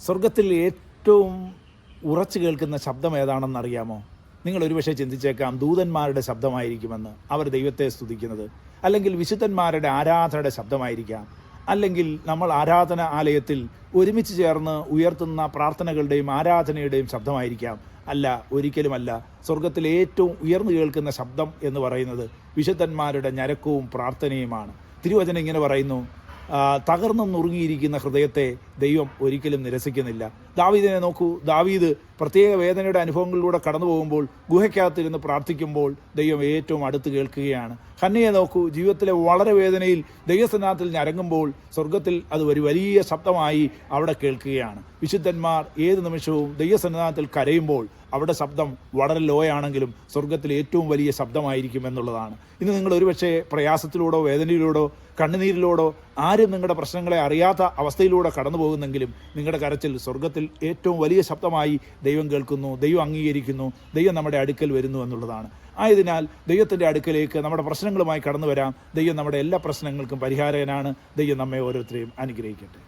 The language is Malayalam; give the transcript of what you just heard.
സ്വർഗത്തിൽ ഏറ്റവും ഉറച്ചു കേൾക്കുന്ന ശബ്ദം ഏതാണെന്നറിയാമോ? നിങ്ങൾ ഒരുപക്ഷെ ചിന്തിച്ചേക്കാം ദൂതന്മാരുടെ ശബ്ദമായിരിക്കുമെന്ന്, അവർ ദൈവത്തെ സ്തുതിക്കുന്നത്. അല്ലെങ്കിൽ വിശുദ്ധന്മാരുടെ ആരാധനയുടെ ശബ്ദമായിരിക്കാം. അല്ലെങ്കിൽ നമ്മൾ ആരാധന ആലയത്തിൽ ഒരുമിച്ച് ചേർന്ന് ഉയർത്തുന്ന പ്രാർത്ഥനകളുടെയും ആരാധനയുടെയും ശബ്ദമായിരിക്കാം. അല്ല, ഒരിക്കലുമല്ല. സ്വർഗത്തിൽ ഏറ്റവും ഉയർന്നു കേൾക്കുന്ന ശബ്ദം എന്ന് പറയുന്നത് വിശുദ്ധന്മാരുടെ ഞരക്കവും പ്രാർത്ഥനയുമാണ്. തിരുവചനം ഇങ്ങനെ പറയുന്നു, തകർന്നും നുറുങ്ങിയിരിക്കുന്ന ഹൃദയത്തെ ദൈവം ഒരിക്കലും നിരസിക്കുന്നില്ല. ദാവീദിനെ നോക്കൂ. ദാവീദ് പ്രത്യേക വേദനയുടെ അനുഭവങ്ങളിലൂടെ കടന്നു പോകുമ്പോൾ ഗുഹയ്ക്കകത്തിരുന്ന് പ്രാർത്ഥിക്കുമ്പോൾ ദൈവം ഏറ്റവും അടുത്ത് കേൾക്കുകയാണ്. ഹന്നയെ നോക്കൂ. ജീവിതത്തിലെ വളരെ വേദനയിൽ ദൈവസന്നാഹത്തിൽ ഞരങ്ങുമ്പോൾ സ്വർഗത്തിൽ അത് ഒരു വലിയ ശബ്ദമായി അവിടെ കേൾക്കുകയാണ്. വിശുദ്ധന്മാർ ഏത് നിമിഷവും ദൈവസന്നാഹത്തിൽ കരയുമ്പോൾ അവിടെ ശബ്ദം വളരെ ലോയാണെങ്കിലും സ്വർഗത്തിൽ ഏറ്റവും വലിയ ശബ്ദമായിരിക്കും എന്നുള്ളതാണ്. ഇന്ന് നിങ്ങൾ ഒരുപക്ഷെ പ്രയാസത്തിലൂടോ വേദനയിലൂടോ കണ്ണുനീരിലൂടോ ആരും നിങ്ങളുടെ പ്രശ്നങ്ങളെ അറിയാത്ത അവസ്ഥയിലൂടെ കടന്നു പോകുന്നെങ്കിലും നിങ്ങളുടെ കരച്ചിൽ സ്വർഗത്തിൽ ഏറ്റവും വലിയ ശബ്ദമായി ദൈവം കേൾക്കുന്നു, ദൈവം അംഗീകരിക്കുന്നു, ദൈവം നമ്മുടെ അടുക്കൽ വരുന്നു എന്നുള്ളതാണ്. ആയതിനാൽ ദൈവത്തിൻ്റെ അടുക്കലേക്ക് നമ്മുടെ പ്രശ്നങ്ങളുമായി കടന്നു വരാം. ദൈവം നമ്മുടെ എല്ലാ പ്രശ്നങ്ങൾക്കും പരിഹാരകനാണ്. ദൈവം നമ്മെ ഓരോരുത്തരെയും അനുഗ്രഹിക്കട്ടെ.